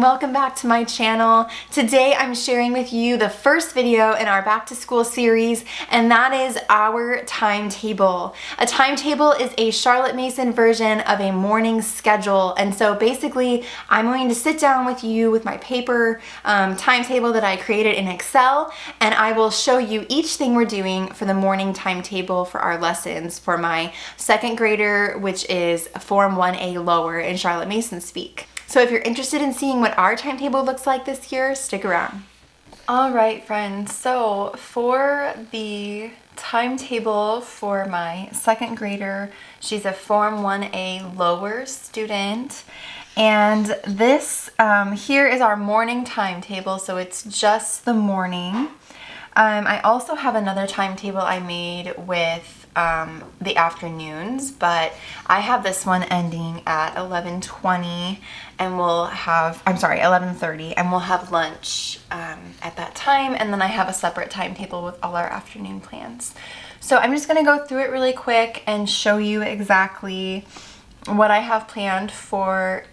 welcome back to my channel. Today I'm sharing with you the first video in our back to school series, and that is our timetable. A timetable is a Charlotte Mason version of a morning schedule, and so basically I'm going to sit down with you with my paper timetable that I created in Excel, and I will show you each thing we're doing for the morning timetable for our lessons for my second grader, which is Form 1A lower in Charlotte Mason speak. So if you're interested in seeing what our timetable looks like this year, stick around. All right, friends, so for the timetable for my second grader, she's a Form 1A lower student, and this here is our morning timetable, so it's just the morning. I also have another timetable I made with the afternoons, but I have this one ending at 11:20 and we'll have, 11:30, and we'll have lunch at that time, and then I have a separate timetable with all our afternoon plans. So I'm just gonna go through it really quick and show you exactly what I have planned for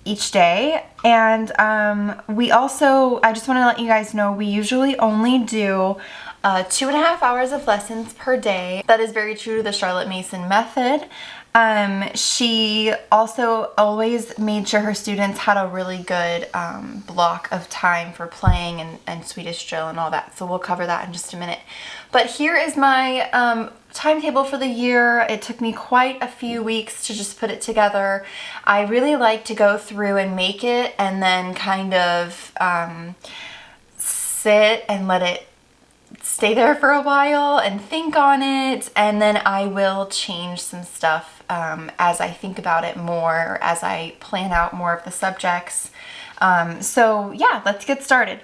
each day. And I just want to let you guys know, we usually only do 2.5 hours of lessons per day. That is very true to the Charlotte Mason method. She also always made sure her students had a really good block of time for playing and Swedish drill and all that, so we'll cover that in just a minute. But here is my timetable for the year. It took me quite a few weeks to just put it together. I really like to go through and make it and then kind of sit and let it stay there for a while and think on it, and then I will change some stuff as I think about it more, or as I plan out more of the subjects. So yeah, let's get started.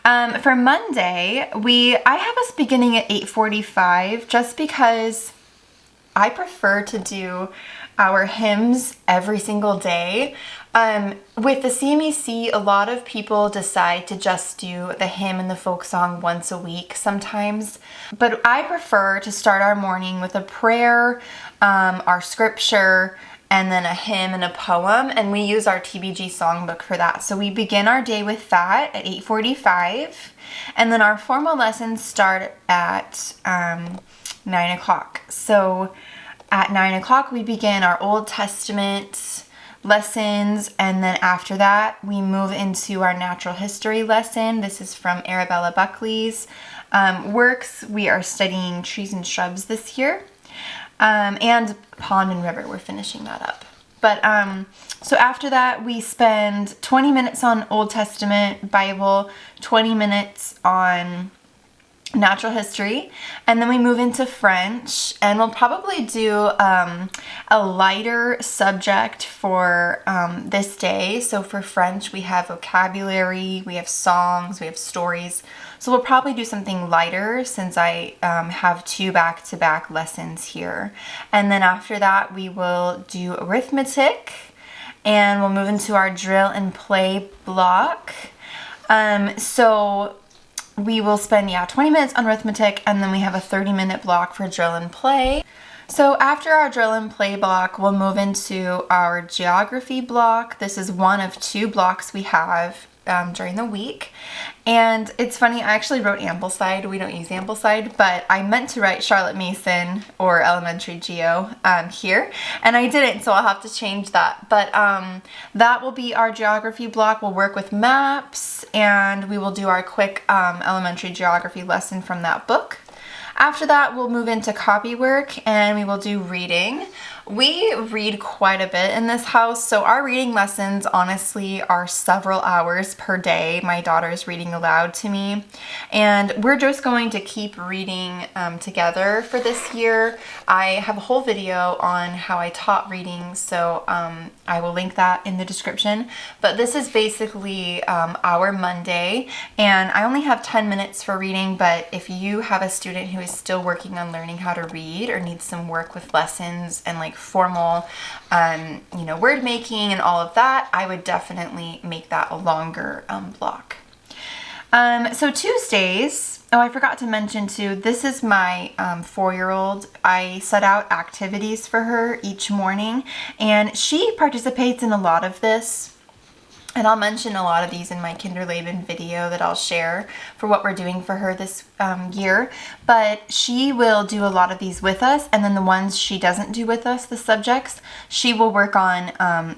For Monday, I have us beginning at 8:45 just because I prefer to do our hymns every single day. With the CMEC, a lot of people decide to just do the hymn and the folk song once a week sometimes, but I prefer to start our morning with a prayer, our scripture, and then a hymn and a poem, and we use our TBG songbook for that. So we begin our day with that at 8:45, and then our formal lessons start at 9 o'clock. So at 9 o'clock we begin our Old Testament lessons, and then after that we move into our natural history lesson. This is from Arabella Buckley's works. We are studying trees and shrubs this year. And pond and river, we're finishing that up. But so after that we spend 20 minutes on Old Testament Bible, 20 minutes on natural history, and then we move into French, and we'll probably do a lighter subject for this day. So for French we have vocabulary, we have songs, we have stories. So we'll probably do something lighter since I have 2 back-to-back lessons here. And then after that we will do arithmetic, and we'll move into our drill and play block. So we will spend 20 minutes on arithmetic, and then we have a 30-minute block for drill and play. So after our drill and play block, we'll move into our geography block. This is one of 2 blocks we have during the week. And it's funny, I actually wrote Ambleside. We don't use Ambleside, but I meant to write Charlotte Mason or Elementary Geo here, and I didn't, so I'll have to change that. But that will be our geography block. We'll work with maps, and we will do our quick elementary geography lesson from that book. After that, we'll move into copy work, and we will do reading. We read quite a bit in this house, so our reading lessons honestly are several hours per day. My daughter's reading aloud to me, and we're just going to keep reading together for this year. I have a whole video on how I taught reading, so I will link that in the description. But this is basically our Monday, and I only have 10 minutes for reading, but if you have a student who is still working on learning how to read or needs some work with lessons and like formal word making and all of that, I would definitely make that a longer block. So Tuesdays, oh, I forgot to mention too, this is my 4-year-old. I set out activities for her each morning, and she participates in a lot of this. And I'll mention a lot of these in my Kinderleben video that I'll share for what we're doing for her this year. But she will do a lot of these with us, and then the ones she doesn't do with us, the subjects, she will work on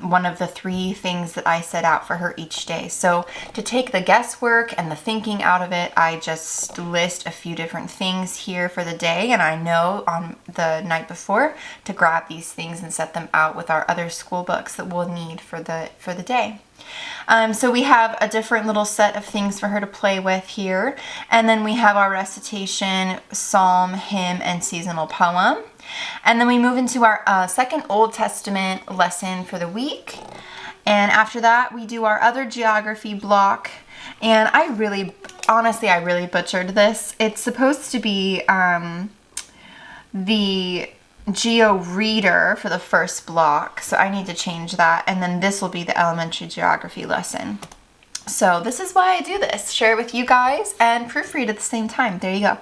one of the 3 things that I set out for her each day. So to take the guesswork and the thinking out of it, I just list a few different things here for the day, and I know on the night before to grab these things and set them out with our other school books that we'll need for the day. So we have a different little set of things for her to play with here. And then we have our recitation, psalm, hymn, and seasonal poem. And then we move into our second Old Testament lesson for the week. And after that, we do our other geography block. And honestly, I really butchered this. It's supposed to be the Geo Reader for the first block, so I need to change that, and then this will be the elementary geography lesson. So this is why I do this, share it with you guys and proofread at the same time. There you go.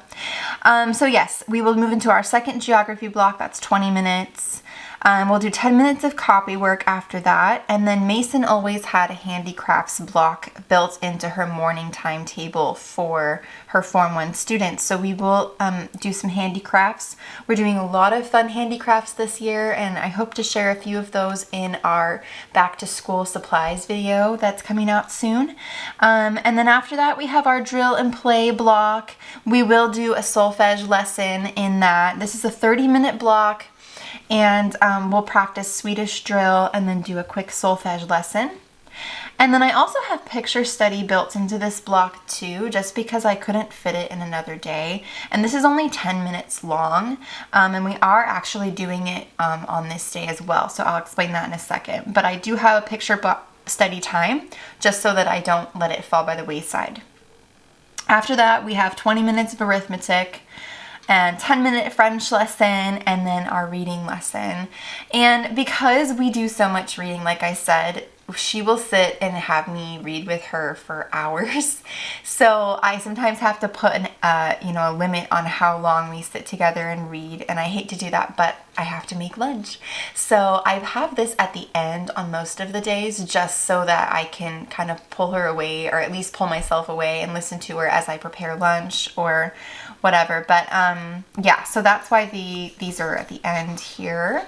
So yes, we will move into our second geography block. That's 20 minutes. We'll do 10 minutes of copy work after that, and then Mason always had a handicrafts block built into her morning timetable for her Form 1 students. So we will do some handicrafts. We're doing a lot of fun handicrafts this year, and I hope to share a few of those in our back to school supplies video that's coming out soon. And then after that, we have our drill and play block. We will do a solfege lesson in that. This is a 30-minute block. And we'll practice Swedish drill and then do a quick solfege lesson. And then I also have picture study built into this block too, just because I couldn't fit it in another day. And this is only 10 minutes long, and we are actually doing it on this day as well. So I'll explain that in a second. But I do have a picture study time, just so that I don't let it fall by the wayside. After that, we have 20 minutes of arithmetic, and 10-minute French lesson, and then our reading lesson. And because we do so much reading, like I said, she will sit and have me read with her for hours. So I sometimes have to put a limit on how long we sit together and read, and I hate to do that, but I have to make lunch. So I have this at the end on most of the days, just so that I can kind of pull her away, or at least pull myself away and listen to her as I prepare lunch or whatever. But yeah, so that's why these are at the end here.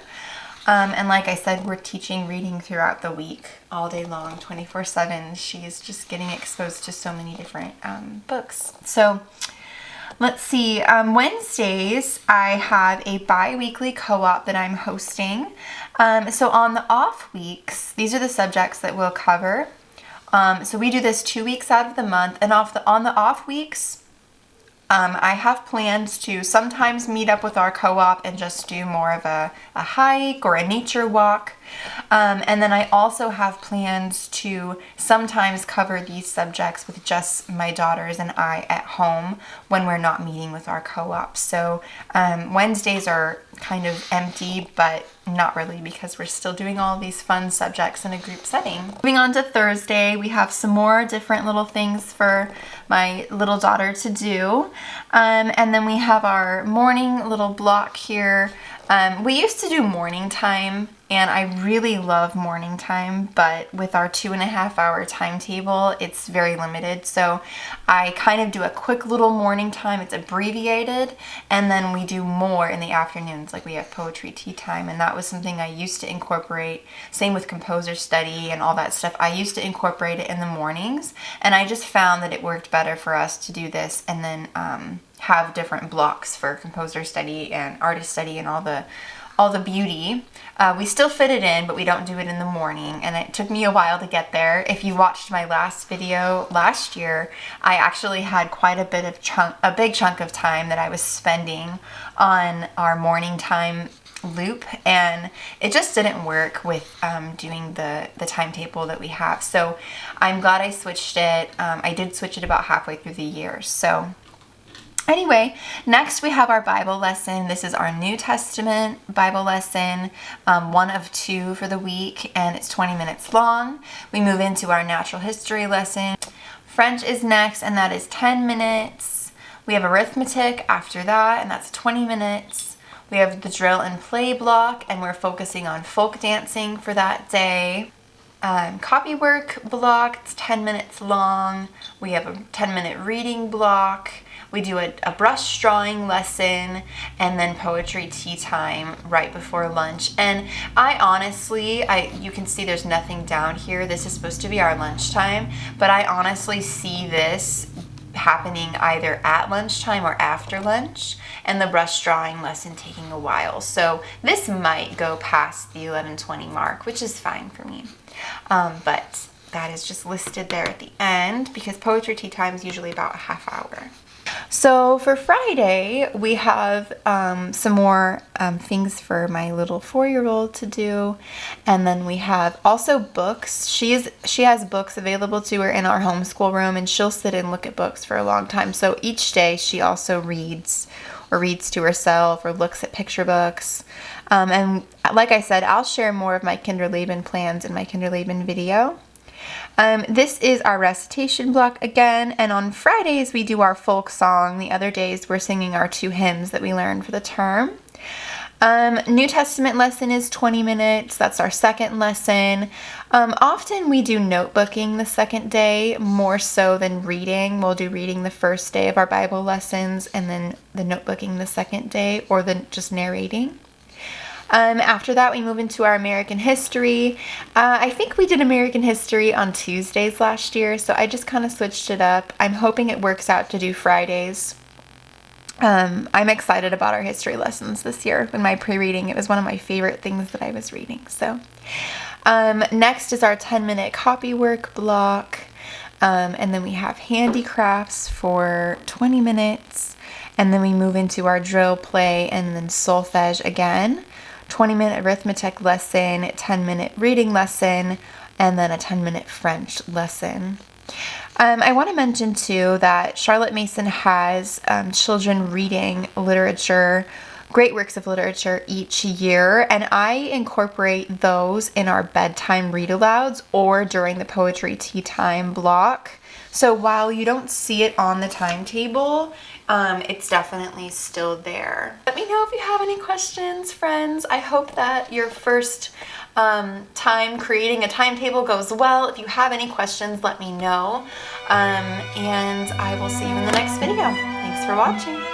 And like I said, we're teaching reading throughout the week, all day long, 24/7. She's just getting exposed to so many different books. So let's see. Wednesdays, I have a bi-weekly co-op that I'm hosting. So on the off weeks, these are the subjects that we'll cover. So we do this 2 weeks out of the month, and on the off weeks, I have plans to sometimes meet up with our co-op and just do more of a hike or a nature walk. And then I also have plans to sometimes cover these subjects with just my daughters and I at home when we're not meeting with our co-op. So Wednesdays are kind of empty, but not really, because we're still doing all these fun subjects in a group setting. Moving on to Thursday, we have some more different little things for my little daughter to do. And then we have our morning little block here. We used to do morning time, and I really love morning time, but with our 2.5-hour timetable, it's very limited. So I kind of do a quick little morning time. It's abbreviated, and then we do more in the afternoons, like we have poetry tea time, and that was something I used to incorporate. Same with composer study and all that stuff. I used to incorporate it in the mornings, and I just found that it worked better for us to do this and then have different blocks for composer study and artist study and all the beauty. We still fit it in, but we don't do it in the morning, and it took me a while to get there. If you watched my last video last year, I actually had quite a big chunk of time that I was spending on our morning time loop, and it just didn't work with doing the timetable that we have. So I'm glad I switched it. I did switch it about halfway through the year. So anyway, next we have our Bible lesson. This is our New Testament Bible lesson, one of 2 for the week, and it's 20 minutes long. We move into our natural history lesson. French is next, and that is 10 minutes. We have arithmetic after that, and that's 20 minutes. We have the drill and play block, and we're focusing on folk dancing for that day. copy work block. It's 10 minutes long. We have a 10-minute reading block. We do a brush drawing lesson, and then poetry tea time right before lunch. And I honestly, you can see there's nothing down here. This is supposed to be our lunchtime, but I honestly see this happening either at lunchtime or after lunch, and the brush drawing lesson taking a while. So this might go past the 11:20 mark, which is fine for me. But that is just listed there at the end because poetry tea time is usually about a half hour. So for Friday, we have some more things for my little 4-year-old to do. And then we have also books. She has books available to her in our homeschool room, and she'll sit and look at books for a long time. So each day she also reads or reads to herself or looks at picture books. And like I said, I'll share more of my Kinderleben plans in my Kinderleben video. This is our recitation block again, and on Fridays we do our folk song. The other days we're singing our 2 hymns that we learned for the term. New Testament lesson is 20 minutes. That's our second lesson. Often we do notebooking the second day, more so than reading. We'll do reading the first day of our Bible lessons, and then the notebooking the second day, or just narrating. After that, we move into our American history. I think we did American history on Tuesdays last year, so I just kind of switched it up. I'm hoping it works out to do Fridays. I'm excited about our history lessons this year. In my pre-reading, it was one of my favorite things that I was reading. So next is our 10-minute copy work block. And then we have handicrafts for 20 minutes. And then we move into our drill play and then solfege again. 20-minute arithmetic lesson, 10-minute reading lesson, and then a 10-minute French lesson. I want to mention too that Charlotte Mason has children reading literature, great works of literature each year, and I incorporate those in our bedtime read-alouds or during the poetry tea time block. So while you don't see it on the timetable, it's definitely still there. Let me know if you have any questions, friends. I hope that your first time creating a timetable goes well. If you have any questions, let me know. And I will see you in the next video. Thanks for watching.